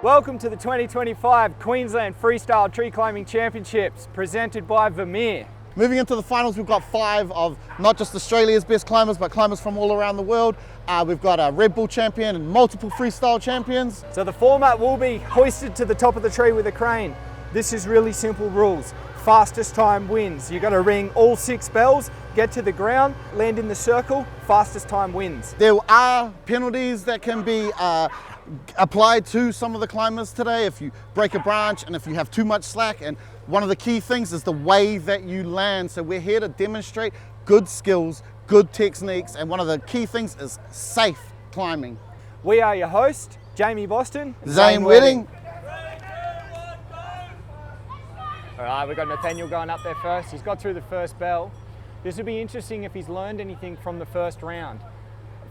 Welcome to the 2025 Queensland Freestyle Tree Climbing Championships presented by 𝗂𝗵𝗆. Moving into the finals, we've got 5 of not just Australia's best climbers, but climbers from all around the world. We've got a Red Bull champion and multiple freestyle champions. So the format will be hoisted to the top of the tree with a crane. This is really simple rules. Fastest time wins. You've got to ring all 6 bells, get to the ground, land in the circle, fastest time wins. There are penalties that can be applied to some of the climbers today if you break a branch and if you have too much slack, and one of the key things is the way that you land. So we're here to demonstrate good skills, good techniques, and one of the key things is safe climbing. We are your host, Jamie Boston. Zane Wedding. All right, we've got Nathaniel going up there first. He's got through the first bell. This will be interesting if he's learned anything from the first round.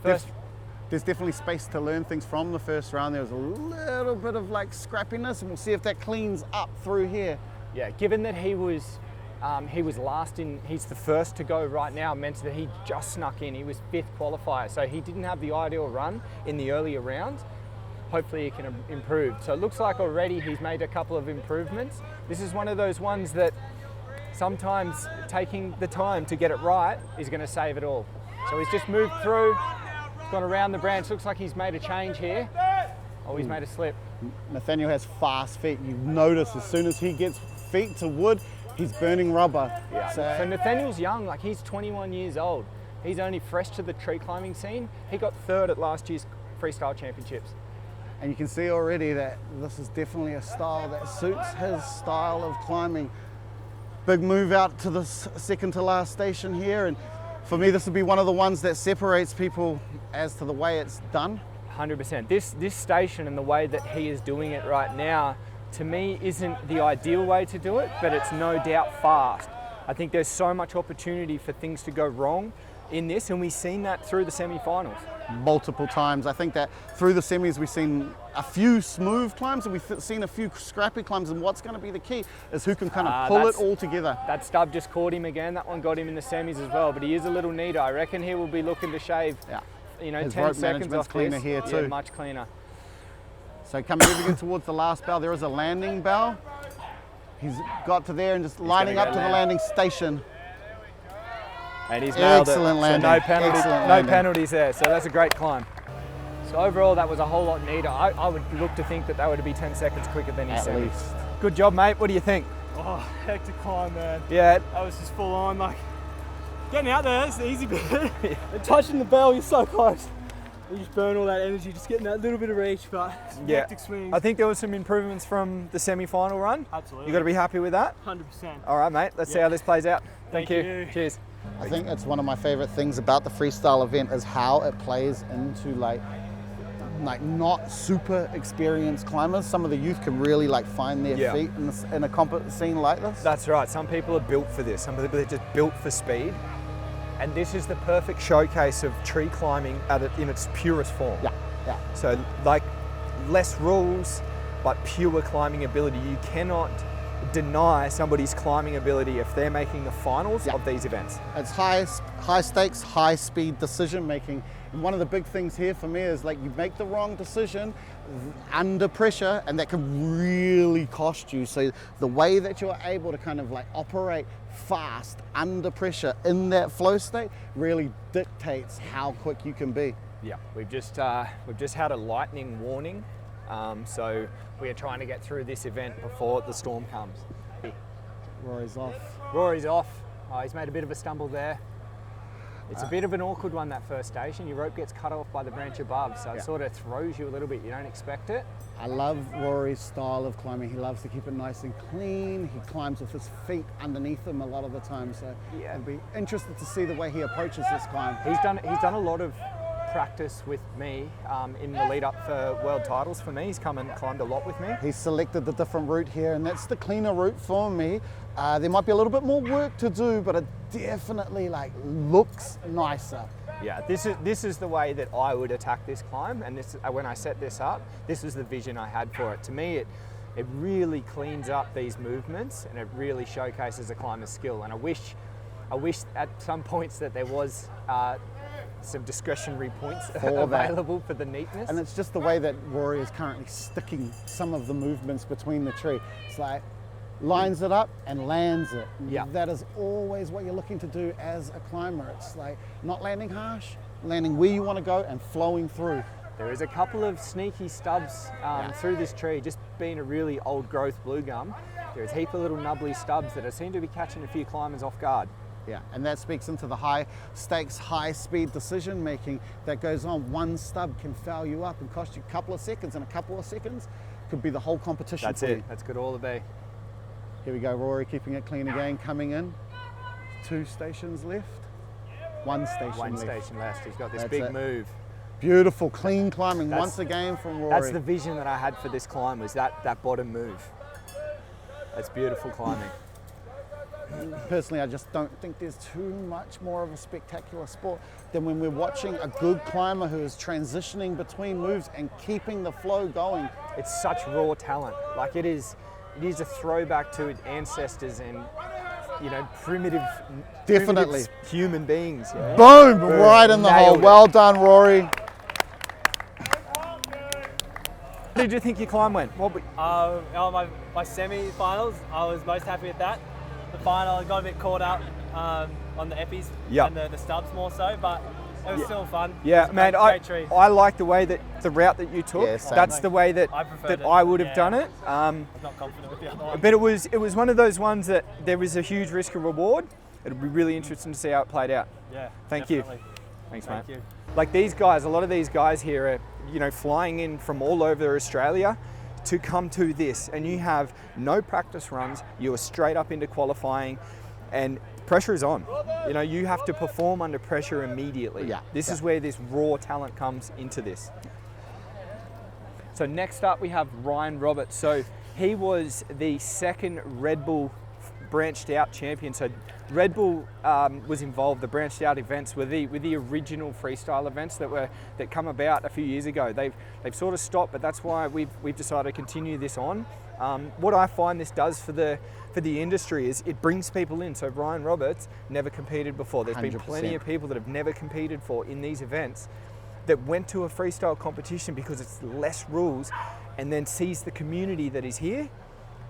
There's definitely space to learn things from the first round. There was a little bit of like scrappiness, and we'll see if that cleans up through here. Yeah, given that he was last in, he's the first to go right now, meant that he just snuck in. He was 5th qualifier, so he didn't have the ideal run in the earlier rounds. Hopefully he can improve. So it looks like already he's made a couple of improvements. This is one of those ones that sometimes taking the time to get it right is going to save it all. So he's just moved through. Gone around the branch. Looks like he's made a change here. Oh, he's made a slip. Nathaniel has fast feet. You notice as soon as he gets feet to wood, he's burning rubber. Yeah. So Nathaniel's young, like he's 21 years old. He's only fresh to the tree climbing scene. He got 3rd at last year's Freestyle Championships. And you can see already that this is definitely a style that suits his style of climbing. Big move out to the second to last station here, and for me, this would be one of the ones that separates people as to the way it's done. 100%. This station and the way that he is doing it right now, to me, isn't the ideal way to do it, but it's no doubt fast. I think there's so much opportunity for things to go wrong in this, and we've seen that through the semi-finals. Multiple times. I think that through the semis we've seen a few smooth climbs and we've seen a few scrappy climbs, and what's going to be the key is who can kind of pull it all together. That stub just caught him again. That one got him in the semis as well, but he is a little neater. I reckon he will be looking to shave, you know, his 10 seconds off cleaner this. here too. Yeah, much cleaner. So moving in towards the last bell, there is a landing bell. He's got to there and just lining up to the landing station. And he's nailed Excellent it. landing. So no penalties, Excellent penalties there. So that's a great climb. So overall, that was a whole lot neater. I would look to think that that would be 10 seconds quicker than his semis. Least. Good job, mate. What do you think? Oh, hectic climb, man. Yeah. That was just full on. Like, getting out there, that's the easy bit. And touching the bell, you're so close. You just burn all that energy, just getting that little bit of reach, but some hectic swings. I think there was some improvements from the semi-final run. Absolutely. You got to be happy with that? 100%. All right, mate. Let's see how this plays out. Thank you. Cheers. I think it's one of my favorite things about the freestyle event is how it plays into like not super experienced climbers. Some of the youth can really like find their feet in a competition scene like this. That's right. Some people are built for this. Some people are just built for speed. And this is the perfect showcase of tree climbing in its purest form. Yeah. So like less rules, but pure climbing ability. You cannot deny somebody's climbing ability if they're making the finals of these events. It's high stakes, high speed decision making. And one of the big things here for me is like you make the wrong decision under pressure and that can really cost you. So the way that you're able to kind of like operate fast under pressure in that flow state really dictates how quick you can be. Yeah, we've just had a lightning warning. So we are trying to get through this event before the storm comes. Rory's off. Rory's off. Oh, he's made a bit of a stumble there. It's a bit of an awkward one, that first station. Your rope gets cut off by the branch above, so it sort of throws you a little bit. You don't expect it. I love Rory's style of climbing. He loves to keep it nice and clean. He climbs with his feet underneath him a lot of the time, so I'd be interested to see the way he approaches this climb. He's done a lot of practice with me in the lead up for world titles for me. He's come and climbed a lot with me. He's selected the different route here, and that's the cleaner route for me. There might be a little bit more work to do, but it definitely like looks nicer. Yeah, this is the way that I would attack this climb, and this when I set this up, this is the vision I had for it. To me, it really cleans up these movements, and it really showcases a climber's skill. And I wish at some points that there was some discretionary points For available for the neatness. And it's just the way that Rory is currently sticking some of the movements between the tree. It's like lines it up and lands it. Yeah. That is always what you're looking to do as a climber. It's like not landing harsh, landing where you want to go and flowing through. There is a couple of sneaky stubs through this tree, just being a really old growth blue gum. There's a heap of little nubbly stubs that seem to be catching a few climbers off guard. Yeah, and that speaks into the high stakes, high speed decision making that goes on. One stub can foul you up and cost you a couple of seconds, and a couple of seconds could be the whole competition. That's for it, you. that's 𝗀𝗃𝗃𝗃. Here we go, Rory keeping it clean again, coming in. 2 stations left. 1 station left. One station left. He's got this That's big it. move. Beautiful, clean climbing once again from Rory. That's the vision that I had for this climb, was that bottom move. That's beautiful climbing. Personally, I just don't think there's too much more of a spectacular sport than when we're watching a good climber who is transitioning between moves and keeping the flow going. It's such raw talent. Like it is a throwback to ancestors and, you know, primitive human beings. You know? Boom! Right in the hole. Nailed it. Well done, Rory. How did you think your climb went? My semi-finals, I was most happy with that. The final, I got a bit caught up on the 𝗂𝗵𝗄𝗃𝗄𝗃 Yep. and the stubs more so, but it was still fun. Yeah, It was man, great tree. I like the way that the route that you took. Yeah, same. That's the way that I preferred that it, I would have yeah. done it. I'm not confident with the other one. But it was one of those ones that there was a huge risk and reward. It'll be really interesting to see how it played out. Yeah, Thank you. definitely. Thanks, Thank mate. you. Like these guys, a lot of these guys here are, you know, flying in from all over Australia to come to this, and you have no practice runs. You are straight up into qualifying, and pressure is on. You know, you have to perform under pressure immediately. Yeah. This is where this raw talent comes into this. So next up we have Ryan Roberts. So he was the second Red Bull branched out champion. So Red Bull was involved. The branched out events were the original freestyle events that come about a few years ago. They've sort of stopped, but that's why we've decided to continue this on. What I find this does for the industry is it brings people in. So Ryan Roberts never competed before. There's been 100%. plenty of people that have never competed in these events that went to a freestyle competition because it's less rules, and then sees the community that is here,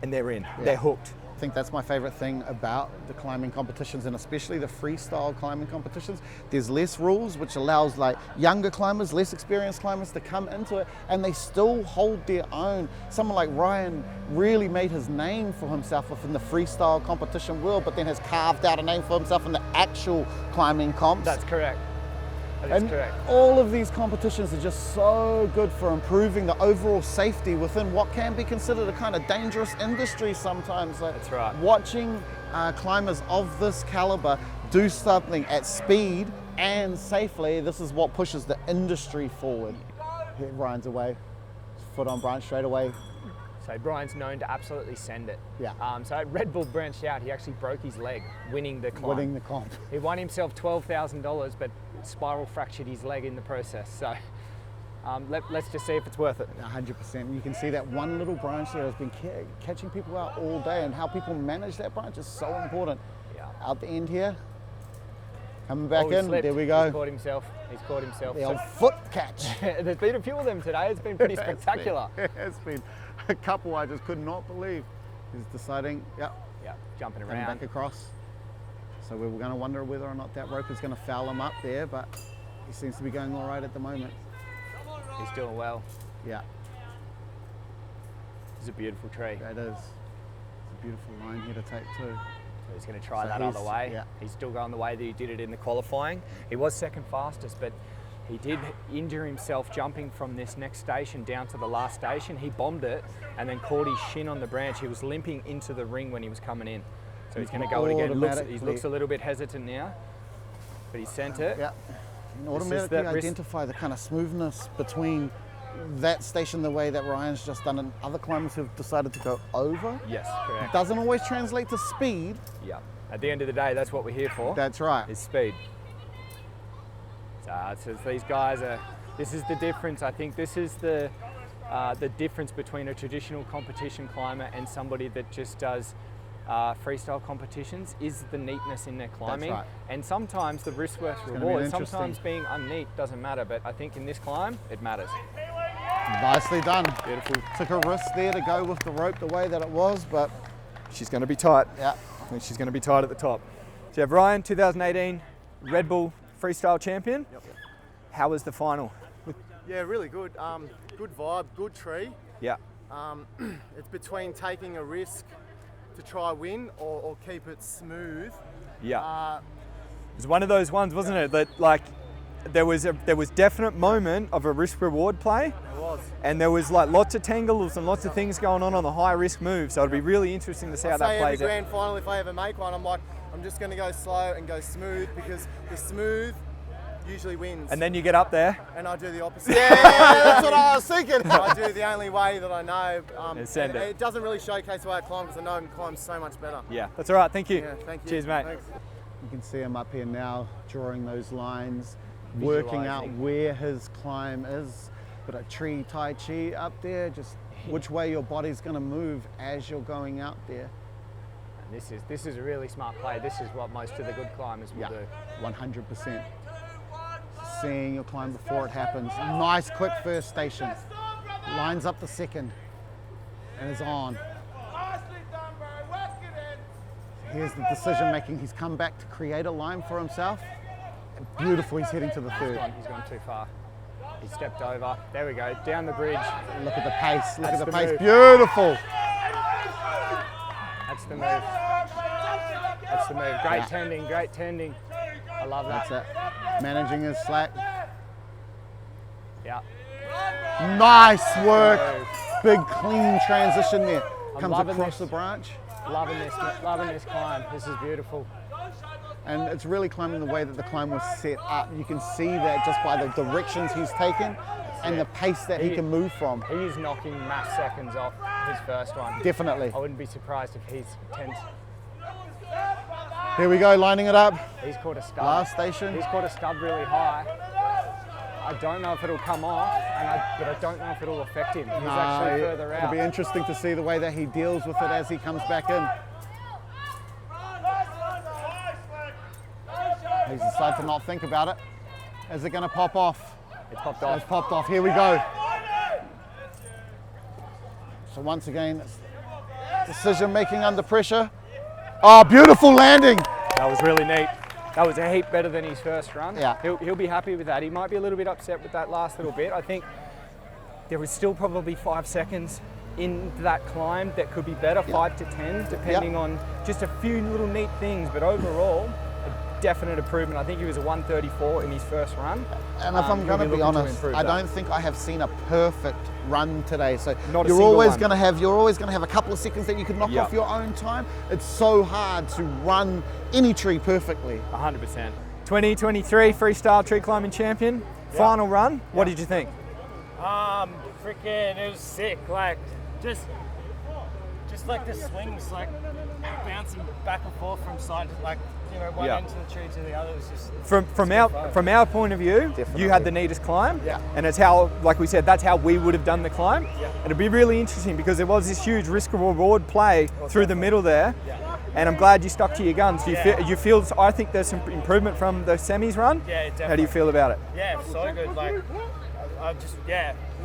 and they're in. Yeah. They're hooked. I think that's my favorite thing about the climbing competitions, and especially the freestyle climbing competitions. There's less rules, which allows like younger climbers, less experienced climbers to come into it, and they still hold their own. Someone like Ryan really made his name for himself within the freestyle competition world, but then has carved out a name for himself in the actual climbing comps. That's correct. That is correct. All of these competitions are just so good for improving the overall safety within what can be considered a kind of dangerous industry sometimes. Like That's right. Watching climbers of this caliber do something at speed and safely, this is what pushes the industry forward. Here, Ryan's away, foot on branch straight away. So Brian's known to absolutely send it. Yeah. So at Red Bull branched out, he actually broke his leg winning the climb. Winning the comp. He won himself $12,000, but spiral fractured his leg in the process. So let's just see if it's worth it. 100%. You can see that one little branch there has been catching people out all day, and how people manage that branch is so important. Yeah. Out the end here, coming back Oh, he in, slipped. there we go. He's caught himself. He's caught himself. The old foot catch. There's been a few of them today. It's been pretty spectacular. It's been a couple I just could not believe. He's deciding, Yeah, jumping coming around. back across. So we were going to wonder whether or not that rope is going to foul him up there, but he seems to be going all right at the moment. He's doing well. Yeah, It's a beautiful tree. that is. It's a beautiful line here to take too. So he's going to try So that other way. yeah. He's still going the way that he did it in the qualifying. He was second fastest, but he did injure himself jumping from this next station down to the last station. He bombed it and then caught his shin on the branch. He was limping into the ring when he was coming in. So he's going to go it again. He looks a little bit hesitant now, but he sent it. Yeah. And This is automatically that wrist- identify the kind of smoothness between that station, the way that Ryan's just done, and other climbers who've decided to go over. Yes, correct. Doesn't always translate to speed. Yeah. At the end of the day, that's what we're here for. That's right. Is speed. So these guys are. This is the difference. I think this is the difference between a traditional competition climber and somebody that just does freestyle competitions is the neatness in their climbing. That's right. And sometimes the risk versus reward, sometimes being unneat doesn't matter, but I think in this climb, it matters. Nicely done. Beautiful. Took a risk there to go with the rope the way that it was, but She's going to be tight. yeah. I think she's going to be tight at the top. So you have Ryan, 2018 Red Bull Freestyle Champion. Yep. How was the final? Yeah, really good. Good vibe, good tree. Yeah. It's between taking a risk to try win or keep it smooth. Yeah. It was one of those ones, wasn't it? That like there was definite moment of a risk reward play. It was. And there was like lots of tangles and lots of things going on the high risk move. So it'd be really interesting to see how that plays every out. grand final, if I ever make one, I'm just going to go slow and go smooth, because the smooth usually wins. And then you get up there. And I do the opposite. Yeah, that's what I was thinking. I do the only way that I know. And send it. It doesn't really showcase the way I climb, because I know I can climb so much better. Yeah, that's all right. Thank you. Yeah, thank you. Cheers, mate. Thanks. You can see him up here now, drawing those lines, working out where his climb is. But a 𝗃𝗃𝗁𝗃𝗃 up there, just which way your body's going to move as you're going out there. And this is a really smart play. This is what most of the good climbers will do. 100%. Seeing your climb before it happens. Nice quick first station. Lines up the second and is on. Here's the decision making. He's come back to create a line for himself. Beautiful, he's heading to the third. He's gone too far. He stepped over. There we go, down the bridge. Look at the pace, look That's at the the pace. move. Beautiful. That's the move. That's the move. Great tending, great tending. I love that. That's it. Managing his slack. Yeah. Nice work. Big clean transition there. Comes loving across this. the branch. Loving this climb. This is beautiful. And it's really climbing the way that the climb was set up. You can see that just by the directions he's taken and the pace that he can move from. He is knocking mass seconds off his first one. Definitely. I wouldn't be surprised if he's 10. Here we go, lining it up. He's caught a scud. Last station. He's caught a scud really high. I don't know if it'll come off, but I don't know if it'll affect him. He's actually further out. It'll be interesting to see the way that he deals with it as he comes back in. He's decided to not think about it. Is it going to pop off? It's popped off. It's popped off. Here we go. So once again, decision making under pressure. Oh, beautiful landing. That was really neat. That was a heap better than his first run. Yeah. He'll be happy with that. He might be a little bit upset with that last little bit. I think there was still probably 5 seconds in that climb that could be better, 5 to 10, depending on just a few little neat things. But overall, a definite improvement. I think he was a 1:34 in his first run. And if I'm going to be honest, I don't think I have seen a perfect run today. So you're always going to have a couple of seconds that you could knock off your own time. It's so hard to run any tree perfectly. 100%. 2023 Freestyle Tree Climbing Champion. Final run. What did you think? Freaking, it was sick. Like, just like the swings, like bouncing back and forth from side to, like, you know, one end to the tree to the other. It was just from our point of view, you had the neatest climb, and it's how, like we said, that's how we would have done the climb. And it'd be really interesting because there was this huge risk reward play through the middle there. And I'm glad you stuck to your guns. You feel, I think there's some improvement from the semis run. Yeah, definitely. How do you feel about it? Yeah, so good. Like, I just,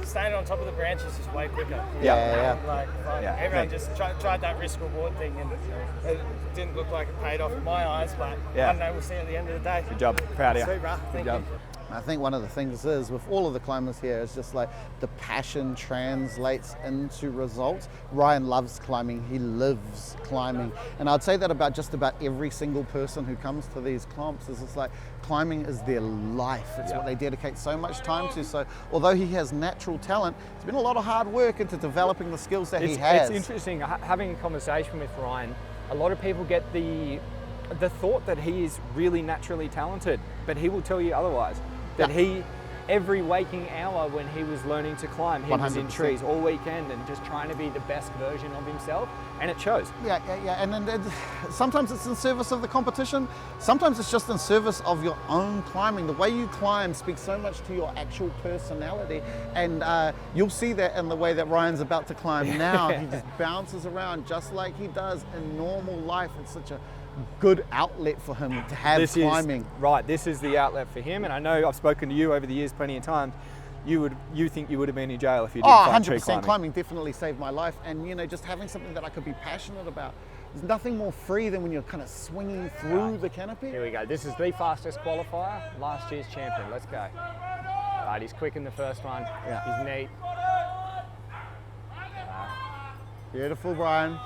staying on top of the branches is way quicker. Everyone just tried that risk reward thing, and it didn't look like it paid off in my eyes, but I don't know, we'll see at the end of the day. Good job. Proud of you. Thank you. I think one of the things is with all of the climbers here is just like the passion translates into results. Ryan loves climbing, he lives climbing. And I'd say that about just about every single person who comes to these comps. Is it's like climbing is their life. It's what they dedicate so much time to. So although he has natural talent, it's been a lot of hard work into developing the skills that he has. It's interesting having a conversation with Ryan. A lot of people get the thought that he is really naturally talented, but he will tell you otherwise. That every waking hour when he was learning to climb, he was in 100%. trees all weekend and just trying to be the best version of himself, and it shows. Yeah. And then sometimes it's in service of the competition. Sometimes it's just in service of your own climbing. The way you climb speaks so much to your actual personality, and you'll see that in the way that Ryan's about to climb now. He just bounces around just like he does in normal life. It's such a good outlet for him to have climbing. This is the outlet for him, and I know I've spoken to you over the years plenty of times. You think you would have been in jail if you didn't find tree 100% climbing definitely saved my life, and you know, just having something that I could be passionate about. There's nothing more free than when you're kind of swinging through the canopy. Here we go. This is the fastest qualifier, last year's champion. Let's go. Right, he's quick in the first one. Yeah. He's neat. Beautiful, Brian.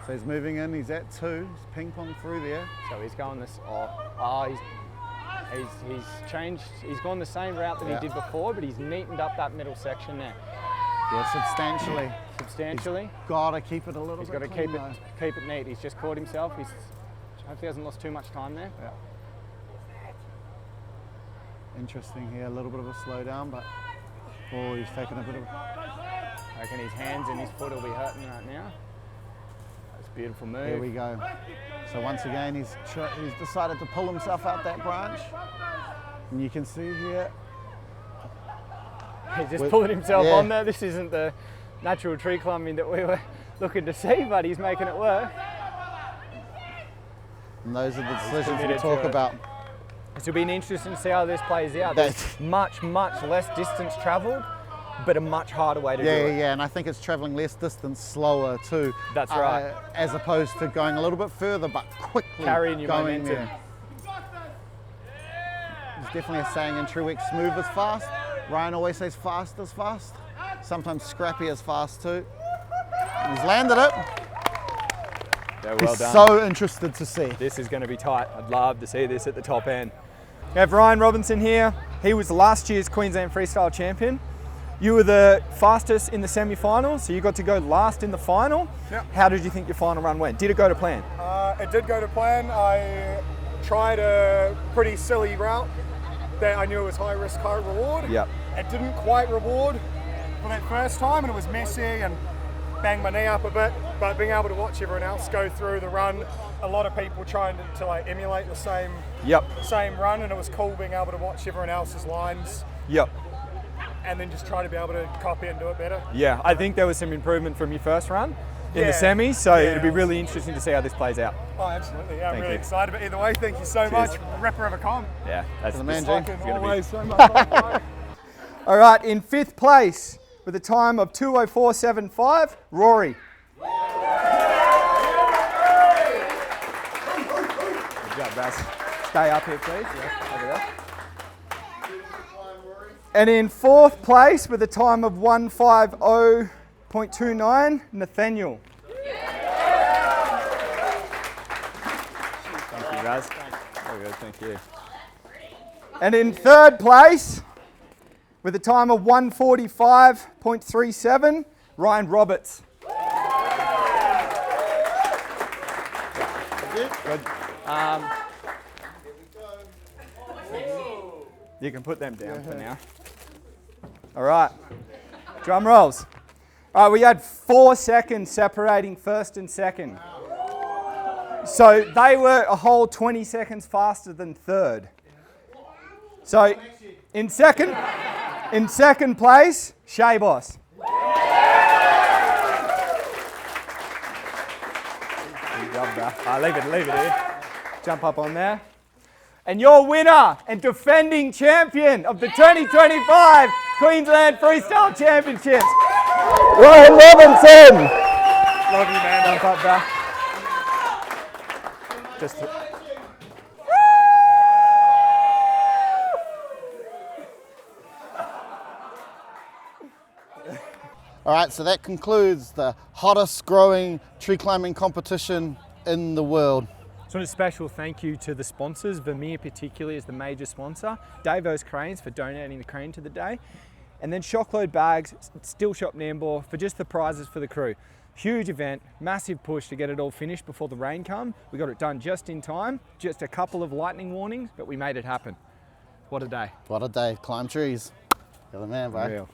So he's moving in, he's at 2, he's ping pong through there. So he's going this, he's changed, he's gone the same route that he did before, but he's neatened up that middle section there. Yeah, substantially. Substantially. He's got to keep it a little bit He's got to clean, keep it neat. He's just caught himself. Hopefully he hasn't lost too much time there. Yeah. Interesting here, a little bit of a slowdown, but he's taking a bit of I reckon his hands and his foot will be hurting right now. That's a beautiful move. Here we go. So once again, he's decided to pull himself out that branch. And you can see here. He's just pulling himself on there. This isn't the natural tree climbing that we were looking to see, but he's making it work. And those are the decisions we talk about. This will be interesting to see how this plays out. There's much less distance travelled, but a much harder way to do it. Yeah, and I think it's travelling less distance, slower too. That's right. As opposed to going a little bit further, but quickly carrying your going momentum. there. There's definitely a saying in tree work, smooth is fast. Ryan always says fast is fast. Sometimes scrappy is fast too. And he's landed it. Yeah, well done. So interested to see. This is going to be tight. I'd love to see this at the top end. We have Ryan Robinson here. He was last year's Queensland Freestyle champion. You were the fastest in the semi-final, so you got to go last in the final. Yep. How did you think your final run went? Did it go to plan? It did go to plan. I tried a pretty silly route that I knew it was high risk, high reward. Yep. It didn't quite reward for that first time, and it was messy and banged my knee up a bit, but being able to watch everyone else go through the run, a lot of people trying to like emulate the same run, and it was cool being able to watch everyone else's lines. Yep. And then just try to be able to copy and do it better. Yeah, I think there was some improvement from your first run in the semis, so it'll be really interesting to see how this plays out. Oh, absolutely. Yeah, I'm really you. excited. But either way, thank you so much. Ripper of a comp. Yeah, that's the man, Fucking James. always so much fun. All right, in 5th place with a time of 2:04.75, Rory. Good job, Baz. Stay up here, please. Yeah, over there. And in 4th place with a time of 1:50.29, Nathaniel. Thank you, Baz. Very good, thank you. And in 3rd place with a time of 1:45.37, Ryan Roberts. Good. You can put them down for now. All right, drum rolls. All right, we had 4 seconds separating first and second. So they were a whole 20 seconds faster than third. So in second place, 𝗂𝗵𝗵𝗆. Good job, bro. Leave it here. Jump up on there. And your winner and defending champion of the 2025 Queensland Freestyle Championships, Ryan Robinson. Love you, man. Jump up, bro. Just. All right, so that concludes the hottest growing tree climbing competition in the world. So a special thank you to the sponsors. 𝗂𝗵𝐵 particularly is the major sponsor. 𝗙𝗵𝗁 Cranes for donating the crane to the day. And then Shockload Bags, Still Shop 𝗂𝗵𝗆 for just the prizes for the crew. Huge event, massive push to get it all finished before the rain come. We got it done just in time, just a couple of lightning warnings, but we made it happen. What a day. What a day, climb trees. You're the man, bro. Real.